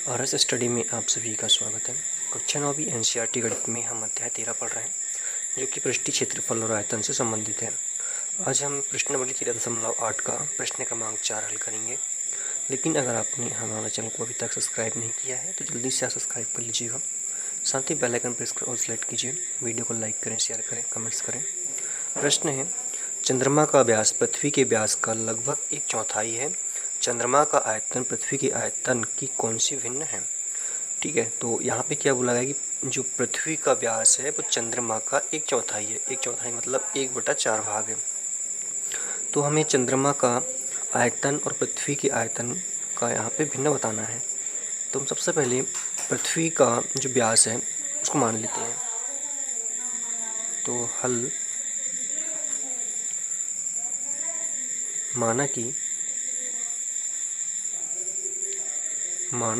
RS study में आप सभी का स्वागत है। कक्षा 9वीं एनसीईआरटी गणित में हम अध्याय 13 पढ़ रहे हैं, जो कि पृष्ठीय क्षेत्रफल और आयतन से संबंधित है। आज हम प्रश्नावली 13.8 का प्रश्न क्रमांक 4 हल करेंगे। लेकिन अगर आपने हमारे चैनल को अभी तक सब्सक्राइब नहीं किया है तो जल्दी से सब्सक्राइब कर लीजिएगा। साथ ही बेल आइकन प्रेस कर ऑल सेलेक्ट कीजिए। वीडियो को लाइक करें, शेयर करें, कमेंट्स करें। प्रश्न है, चंद्रमा का व्यास पृथ्वी के व्यास का लगभग 1/4 है। चंद्रमा का आयतन पृथ्वी के आयतन की कौन सी भिन्न है? ठीक है, तो यहाँ पे क्या बोला गया कि जो पृथ्वी का व्यास है वो चंद्रमा का 1/4 है। 1/4 मतलब 1/4 भाग है। तो हमें चंद्रमा का आयतन और पृथ्वी के आयतन का यहाँ पे भिन्न बताना है। तो हम सबसे पहले पृथ्वी का जो व्यास है उसको मान लेते हैं। तो हल माना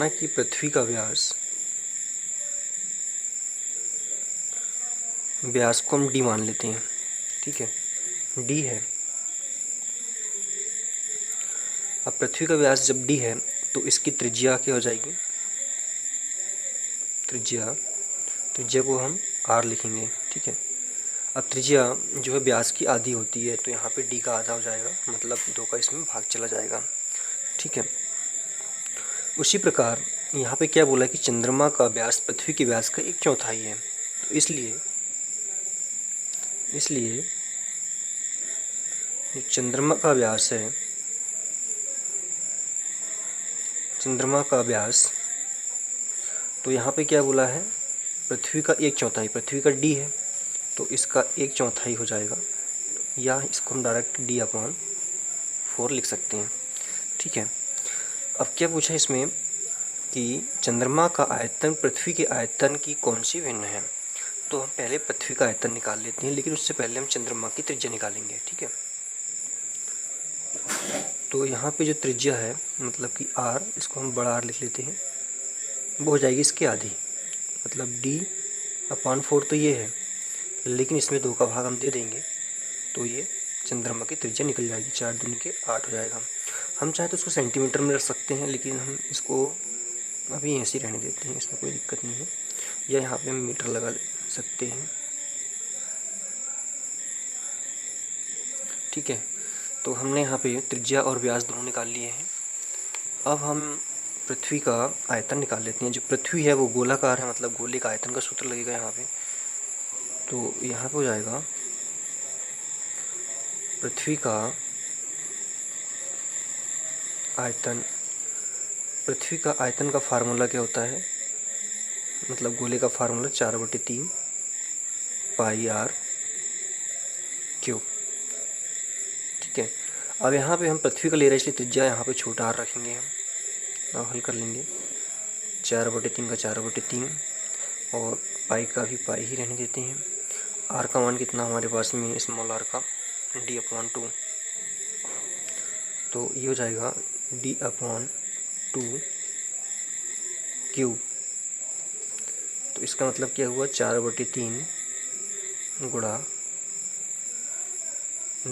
कि पृथ्वी का व्यास को हम डी मान लेते हैं। ठीक है, डी है। अब पृथ्वी का व्यास जब डी है तो इसकी त्रिज्या क्या हो जाएगी? त्रिज्या को हम आर लिखेंगे। ठीक है, अब त्रिज्या जो है व्यास की आधी होती है, तो यहाँ पे डी का आधा हो जाएगा, मतलब 2 का इसमें भाग चला जाएगा। ठीक है, उसी प्रकार यहाँ पे क्या बोला कि चंद्रमा का व्यास पृथ्वी के व्यास का 1/4 है। तो इसलिए जो चंद्रमा का व्यास तो यहाँ पे क्या बोला है? पृथ्वी का 1/4, पृथ्वी का डी है तो इसका 1/4 हो जाएगा, या इसको हम डायरेक्ट d/4 लिख सकते हैं। ठीक है, अब क्या पूछा इसमें कि चंद्रमा का आयतन पृथ्वी के आयतन की कौन सी भिन्न है। तो हम पहले पृथ्वी का आयतन निकाल लेते हैं, लेकिन उससे पहले हम चंद्रमा की त्रिज्या निकालेंगे। ठीक है, तो यहाँ पे जो त्रिज्या है मतलब कि r, इसको हम बड़ा R लिख लेते हैं, वो हो जाएगी इसकी आधी, मतलब d/4 तो ये है, लेकिन इसमें 2 का भाग हम दे देंगे तो ये चंद्रमा की त्रिज्या निकल जाएगी। 4 दूनी के 8 हो जाएगा। हम चाहे तो इसको सेंटीमीटर में रख सकते हैं, लेकिन हम इसको अभी ऐसे ही रहने देते हैं, इसमें कोई दिक्कत नहीं है। या यहाँ पे हम मीटर लगा सकते हैं। ठीक है, तो हमने यहाँ पे त्रिज्या और व्यास दोनों निकाल लिए हैं। अब हम पृथ्वी का आयतन निकाल लेते हैं। जो पृथ्वी है वो गोलाकार है, मतलब गोले का आयतन का सूत्र लगेगा यहाँ पे। तो यहाँ पे हो जाएगा पृथ्वी का आयतन का फार्मूला क्या होता है? मतलब गोले का फार्मूला 4/3 πr क्यूब। ठीक है, अब यहाँ पे हम पृथ्वी का ले रहे हैं, इसलिए त्रिज्या यहाँ पे छोटा r रखेंगे हम। अब हल कर लेंगे। 4/3 का 4/3 और पाई का भी पाई ही रहने देते हैं। r का मान कितना हमारे पास में? स्मॉल r का d/2। तो ये हो जाएगा d/2 क्यूब। तो इसका मतलब क्या हुआ? 4/3 गुणा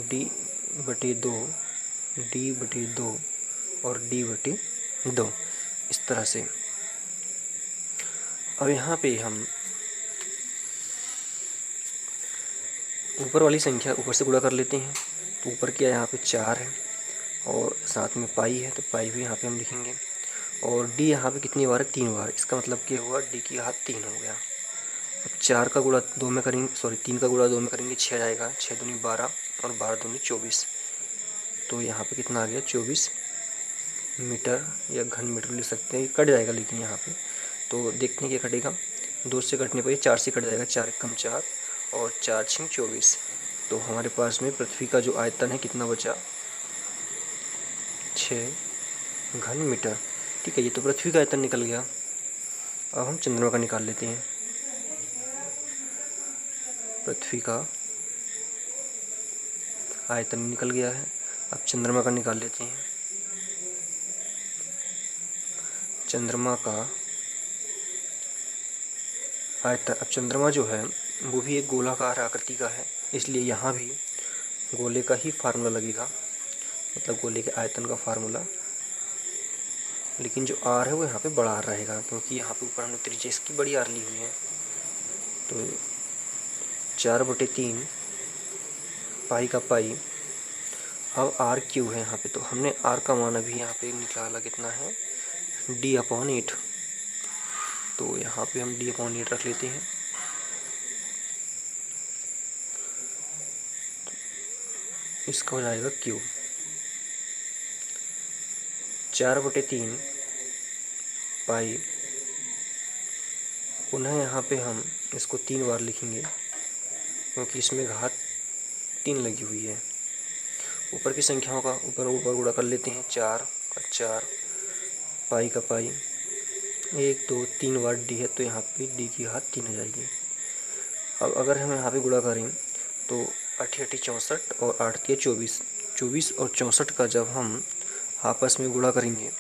d/2 और d/2, इस तरह से। अब यहाँ पे हम ऊपर वाली संख्या ऊपर से गुणा कर लेते हैं। तो ऊपर क्या, यहाँ पे 4 है और साथ में पाई है, तो पाई भी यहाँ पे हम लिखेंगे। और d यहाँ पे कितनी बार है? 3 बार। इसका मतलब क्या हुआ? d की घात 3 हो गया। अब 4 का गुणा 2 में करेंगे, 3 का गुणा 2 में करेंगे, 6 जाएगा। 6 दूनी 12 और 12 दूनी 24। तो यहाँ पे कितना आ गया? 24 मीटर या घन मीटर लिख सकते हैं। कट जाएगा लेकिन यहाँ पे, तो देखते हैं क्या कटेगा। 2 से कटने पर ये 4 से कट जाएगा। 4 कम 4 और 4 6 24। तो हमारे पास में पृथ्वी का जो आयतन है कितना बचा? 6 घन मीटर। ठीक है, ये तो पृथ्वी का आयतन निकल गया। अब हम चंद्रमा का निकाल लेते हैं। पृथ्वी का आयतन निकल गया है, अब चंद्रमा का निकाल लेते हैं। चंद्रमा का आयतन, अब चंद्रमा जो है वो भी एक गोलाकार आकृति का है, इसलिए यहाँ भी गोले का ही फार्मूला लगेगा, मतलब गोले के आयतन का फार्मूला लेकिन जो आर है वो यहाँ पे बड़ा आर रहेगा, क्योंकि यहाँ पे ऊपर हमने त्रिज्या इसकी बड़ी आर ली हुई है। तो 4/3 पाई का पाई। अब आर क्यू है यहाँ पे, तो हमने आर का मान अभी यहाँ पे निकाला कितना है, d/8। तो यहाँ पे हम d/8 रख लेते हैं। इसका हो जाएगा क्यू। 4/3 पाई, पुनः यहाँ पे हम इसको 3 बार लिखेंगे, क्योंकि इसमें घात 3 लगी हुई है। ऊपर की संख्याओं का ऊपर गुणा कर लेते हैं। 4 का 4, पाई का पाई, 1 2 3 बार डी है, तो यहाँ पे डी की घात 3 आ जाएगी। अब अगर हम यहाँ पे गुणा करें तो 8 8 64 और 8 3 24, 24 और 64 का जब हम आपस में गुणा करेंगे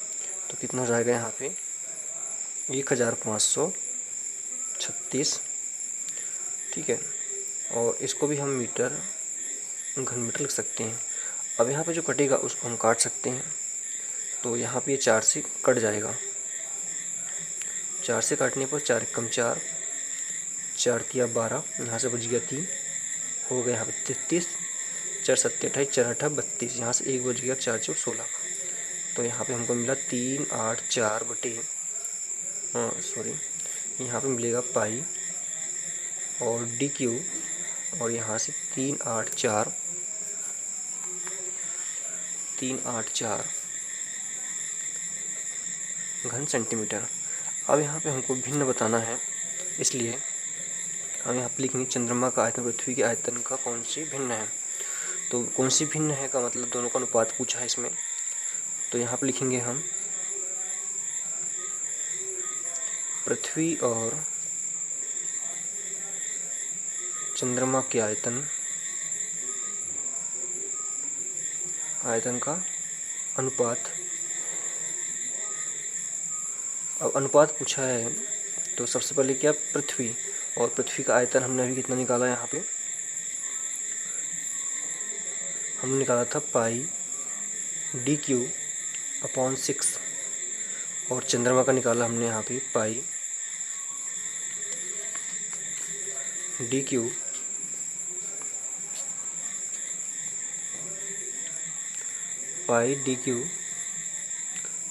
तो कितना हो जाएगा यहाँ पे 1536। ठीक है, और इसको भी हम मीटर घन मीटर लिख सकते हैं। अब यहाँ पे जो कटेगा उसको हम काट सकते हैं। तो यहाँ पे ये 4 से कट जाएगा। 4 से काटने पर 4 कम 4, 4 तिया 12, यहाँ से बच गया 3, हो गया यहाँ पे 33, 4 7 28, 4 8 32, यहाँ से 1 बच गया, 4 4 16। तो यहाँ पे हमको मिला 384 बटे यहाँ पे मिलेगा पाई और डी क्यू, और यहाँ से 384 घन सेंटीमीटर। अब यहाँ पे हमको भिन्न बताना है, इसलिए हम यहाँ पे लिखेंगे चंद्रमा का आयतन पृथ्वी के आयतन का कौन सी भिन्न है। तो कौन सी भिन्न है का मतलब दोनों का अनुपात पूछा है इसमें। तो यहाँ पे लिखेंगे हम पृथ्वी और चंद्रमा के आयतन का अनुपात। अब अनुपात पूछा है तो सबसे पहले क्या, पृथ्वी, और पृथ्वी का आयतन हमने अभी कितना निकाला, यहाँ पे हमने निकाला था पाई d/6, और चंद्रमा का निकाला हमने यहाँ पे पाई d/,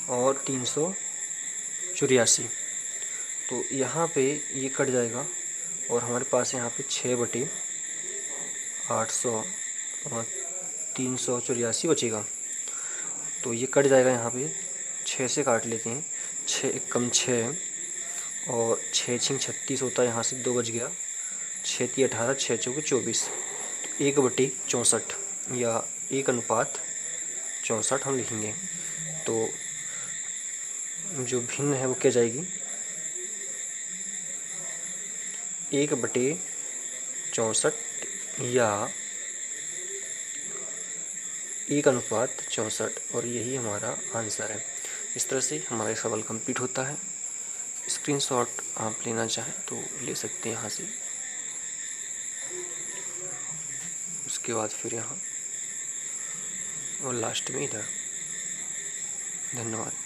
और 384। तो यहाँ पे ये कट जाएगा और हमारे पास यहाँ पे 6/800 और 384 बचेगा। तो ये कट जाएगा, यहाँ पे 6 से काट लेते हैं। 6 1 कम 6 और 6 6 36 होता है, यहाँ से 2 बच गया, 6 3 18, 6 4 24। 1/64 या 1:64 हम लिखेंगे। तो जो भिन्न है वो क्या जाएगी, 1/64 या 1:64, और यही हमारा आंसर है। इस तरह से हमारा सवाल कंप्लीट होता है। स्क्रीनशॉट आप लेना चाहें तो ले सकते हैं यहाँ से। उसके बाद फिर यहाँ और लास्ट में इधर। धन्यवाद।